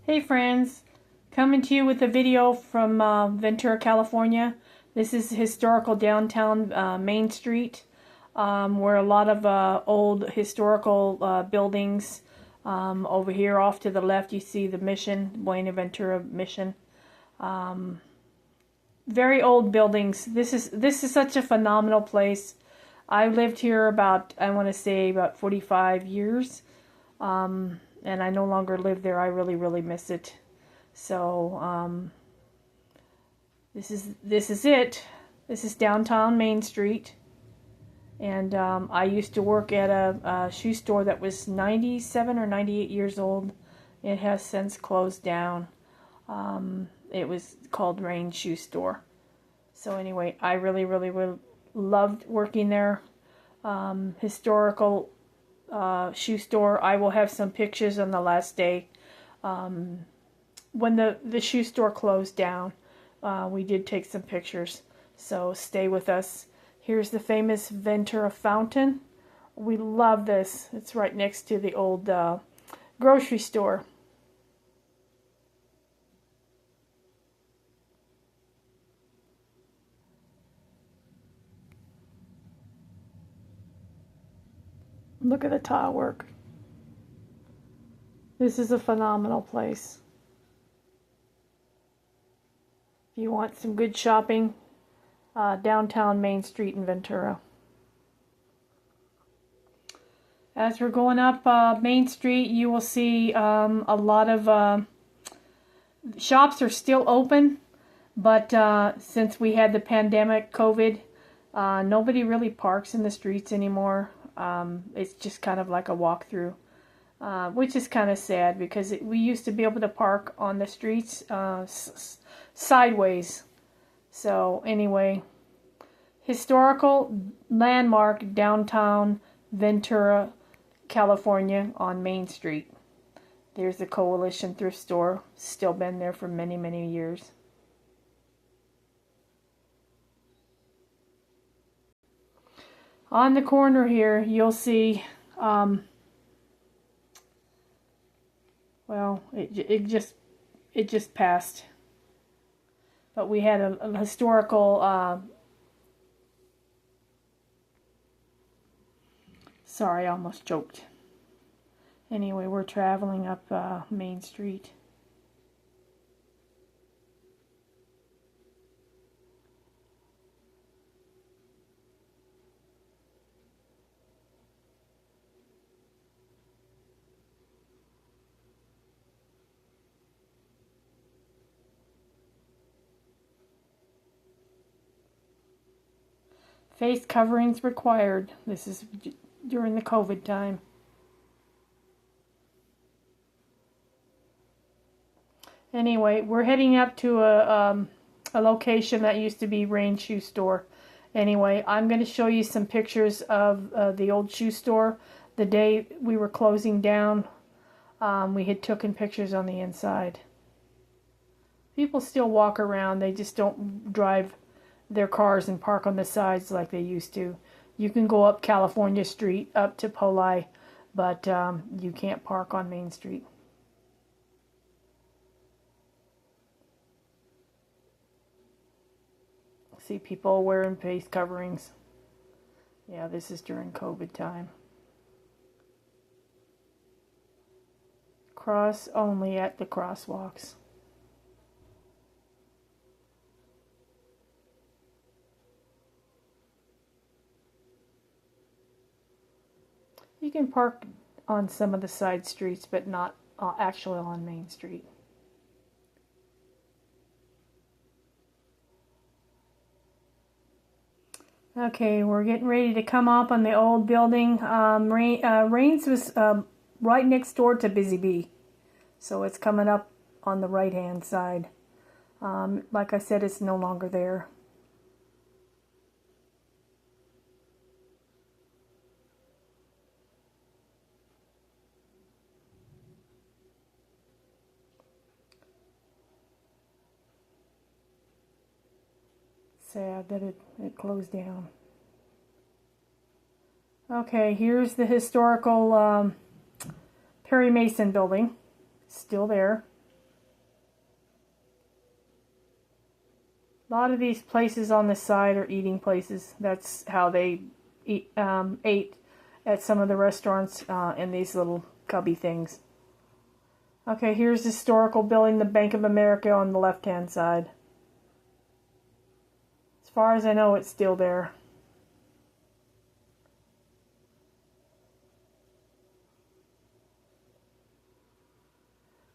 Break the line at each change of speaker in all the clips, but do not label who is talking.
Hey friends, coming to you with a video from Ventura, California. This is historical downtown Main Street, where a lot of old historical buildings. Over here off to the left you see the Mission, Buenaventura Mission. Very old buildings. This is such a phenomenal place. I lived here about, I want to say, about 45 years. And I no longer live there. I really miss it. So this is it. This is downtown Main Street, and I used to work at a shoe store that was 97 or 98 years old. It has since closed down. It was called Rain Shoe Store. So anyway, I really loved working there. Historical shoe store. I will have some pictures on the last day. When the shoe store closed down, we did take some pictures. So stay with us. Here's the famous Ventura fountain. We love this. It's right next to the old grocery store. Look at the tile work. This is a phenomenal place. If you want some good shopping, downtown Main Street in Ventura. As we're going up Main Street, you will see a lot of shops are still open, but since we had the pandemic, COVID, nobody really parks in the streets anymore. It's just kind of like a walkthrough, which is kind of sad because we used to be able to park on the streets sideways. So anyway, historical landmark downtown Ventura, California on Main Street. There's the Coalition thrift store, still been there for many years. On the corner here, you'll see, well, it just passed. But we had a historical, sorry, I almost choked. Anyway, we're traveling up Main Street. Face coverings required. This is during the COVID time. Anyway, we're heading up to a location that used to be Rain Shoe Store. Anyway, I'm going to show you some pictures of the old shoe store. The day we were closing down, we had taken pictures on the inside. People still walk around. They just don't drive their cars and park on the sides like they used to. You can go up California Street up to Poli, but you can't park on Main Street. See people wearing face coverings. Yeah, this is during COVID time. Cross only at the crosswalks. You can park on some of the side streets, but not actually on Main Street. Okay, we're getting ready to come up on the old building. Rains was right next door to Busy Bee, so it's coming up on the right-hand side. Like I said, it's no longer there. Sad that it closed down. Okay, here's the historical Perry Mason building. Still there. A lot of these places on the side are eating places. That's how they ate at some of the restaurants in these little cubby things. Okay, here's the historical building, the Bank of America on the left-hand side. As far as I know, it's still there.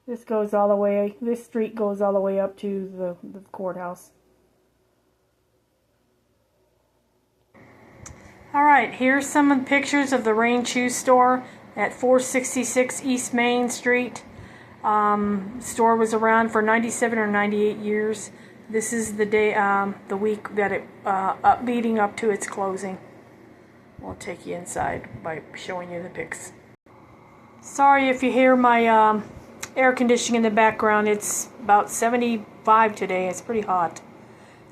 This street goes all the way up to the courthouse. Alright, here's some of the pictures of the Rain Shoe Store at 466 East Main Street. Store was around for 97 or 98 years. This is the day, the week that it, leading up to its closing. I'll take you inside by showing you the pics. Sorry if you hear my air conditioning in the background. It's about 75 today. It's pretty hot.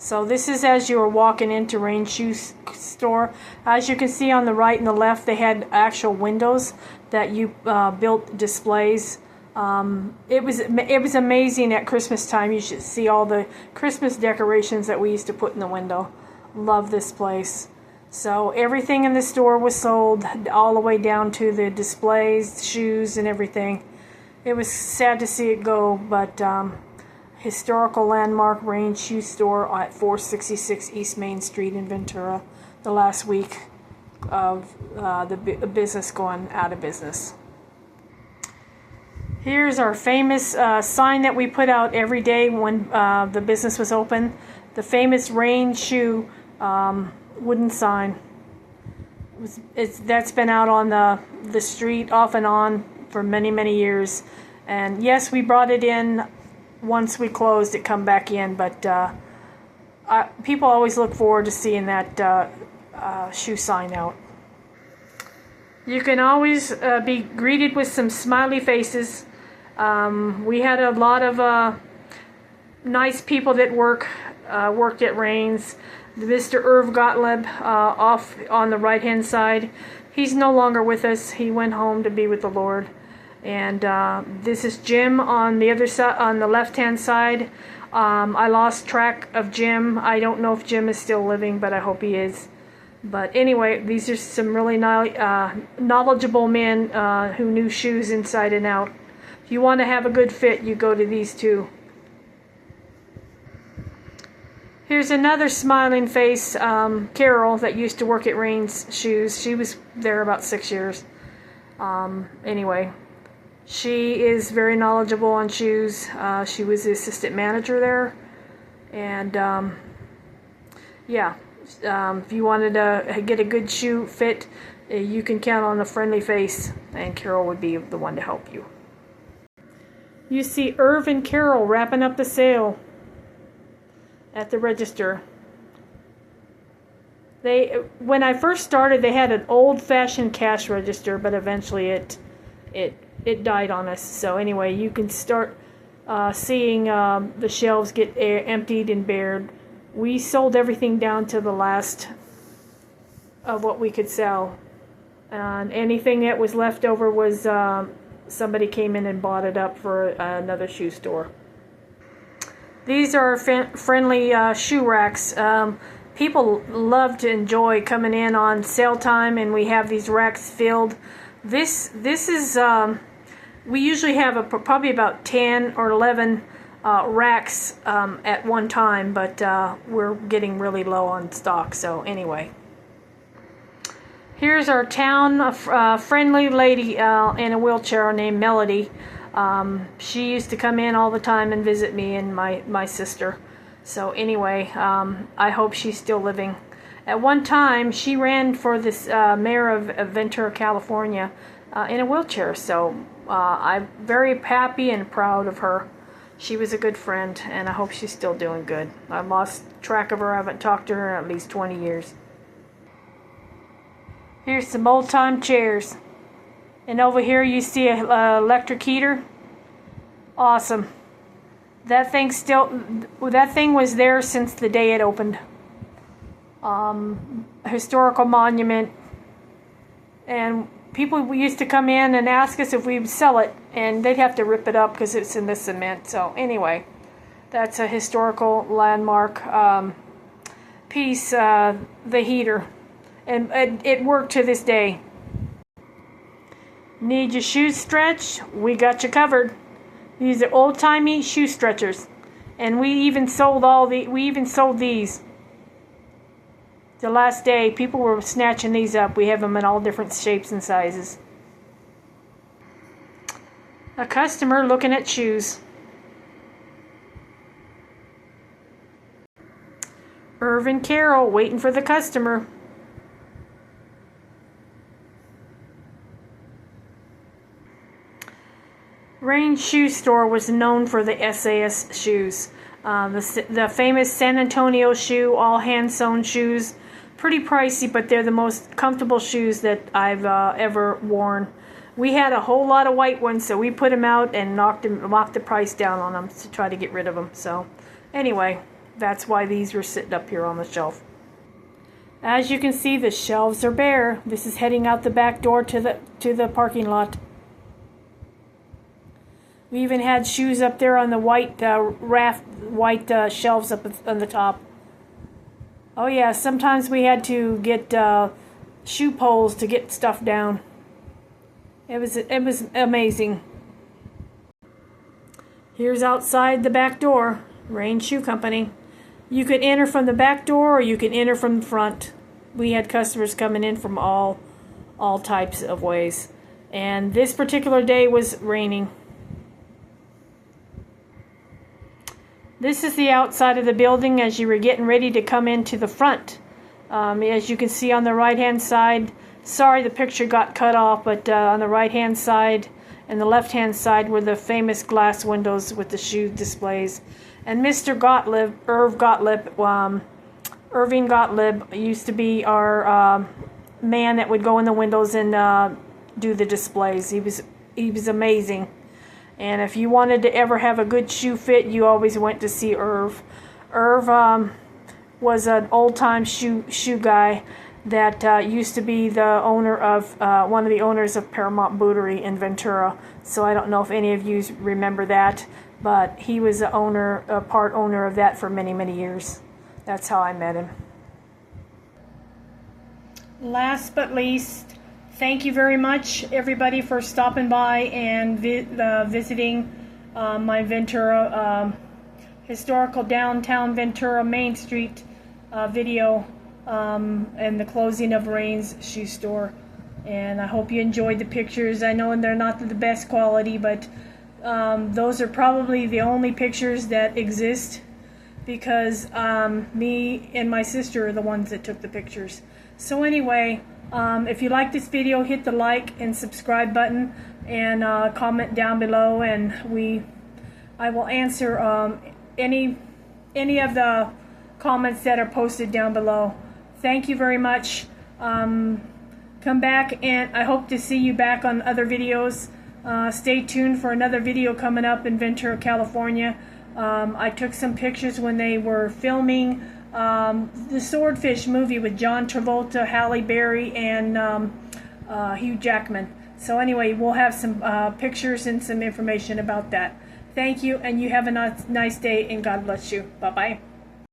So this is as you are walking into Rain Shoe Store. As you can see on the right and the left, they had actual windows that you built displays. It was amazing at Christmas time. You should see all the Christmas decorations that we used to put in the window. Love this place. So everything in the store was sold, all the way down to the displays, shoes, and everything. It was sad to see it go, but historical landmark Rain Shoe Store at 466 East Main Street in Ventura, the last week of the business going out of business. Here's our famous sign that we put out every day when the business was open. The famous Rain Shoe wooden sign. That's been out on the street off and on for many, many years. And yes, we brought it in once we closed it, come back in, but people always look forward to seeing that shoe sign out. You can always be greeted with some smiley faces. We had a lot of nice people that worked at Rain's. Mr. Irv Gottlieb off on the right hand side. He's no longer with us. He went home to be with the Lord. And this is Jim on the other side, on the left-hand side. I lost track of Jim. I don't know if Jim is still living, but I hope he is. But anyway, these are some really knowledgeable men who knew shoes inside and out. If you want to have a good fit, you go to these two. Here's another smiling face, Carol, that used to work at Rain's Shoes. She was there about 6 years. Anyway. She is very knowledgeable on shoes. She was the assistant manager there. And, yeah, if you wanted to get a good shoe fit, you can count on a friendly face, and Carol would be the one to help you. You see Irv and Carol wrapping up the sale at the register. When I first started, they had an old-fashioned cash register, but eventually it died on us. So anyway, you can start seeing the shelves get emptied and bared. We sold everything down to the last of what we could sell, and anything that was left over was somebody came in and bought it up for another shoe store. These are friendly shoe racks. People love to enjoy coming in on sale time, and we have these racks filled. This is we usually have probably about 10 or 11 racks at one time, but we're getting really low on stock. So anyway, here's our town friendly lady in a wheelchair named Melody. She used to come in all the time and visit me and my sister. So anyway, I hope she's still living. At one time, she ran for this mayor of Ventura, California, in a wheelchair. So I'm very happy and proud of her. She was a good friend, and I hope she's still doing good. I lost track of her. I haven't talked to her in at least 20 years. Here's some old-time chairs. And over here you see an electric heater. Awesome. That thing was there since the day it opened. Historical monument. And people used to come in and ask us if we would sell it, and they'd have to rip it up because it's in the cement. So anyway, That's a historical landmark piece, the heater. And it worked to this day. Need your shoes stretched? We got you covered. These are old-timey shoe stretchers. And we even sold these. The last day, people were snatching these up. We have them in all different shapes and sizes. A customer looking at shoes. Irvin Carroll waiting for the customer. Rain's Shoe Store was known for the SAS shoes. The famous San Antonio shoe, all hand-sewn shoes. Pretty pricey, but they're the most comfortable shoes that I've ever worn. We had a whole lot of white ones, so we put them out and knocked the price down on them to try to get rid of them. So anyway, that's why these were sitting up here on the shelf. As you can see, the shelves are bare. This is heading out the back door to the parking lot. We even had shoes up there on the white shelves up on the top. Oh yeah, sometimes we had to get shoe poles to get stuff down. It was amazing. Here's outside the back door, Rain Shoe Company. You could enter from the back door or you can enter from the front. We had customers coming in from all types of ways. And this particular day was raining. This is the outside of the building as you were getting ready to come into the front. As you can see on the right hand side, sorry the picture got cut off, but on the right hand side and the left hand side were the famous glass windows with the shoe displays. And Mr. Irving Gottlieb used to be our man that would go in the windows and do the displays. He was amazing. And if you wanted to ever have a good shoe fit, you always went to see Irv. Irv was an old-time shoe guy that used to be the owner of one of the owners of Paramount Bootery in Ventura. So I don't know if any of you remember that, but he was a part owner of that for many, many years. That's how I met him. Last but least, thank you very much, everybody, for stopping by and visiting my Ventura, historical downtown Ventura Main Street video and the closing of Rain's Shoe Store. And I hope you enjoyed the pictures. I know they're not the best quality, but those are probably the only pictures that exist because me and my sister are the ones that took the pictures. So anyway, if you like this video, hit the like and subscribe button and comment down below, and I will answer any of the comments that are posted down below. Thank you very much. Come back, and I hope to see you back on other videos. Stay tuned for another video coming up in Ventura, California. I took some pictures when they were filming the Swordfish movie with John Travolta, Halle Berry, and Hugh Jackman. So anyway, we'll have some pictures and some information about that. Thank you, and you have a nice day, and God bless you. Bye-bye.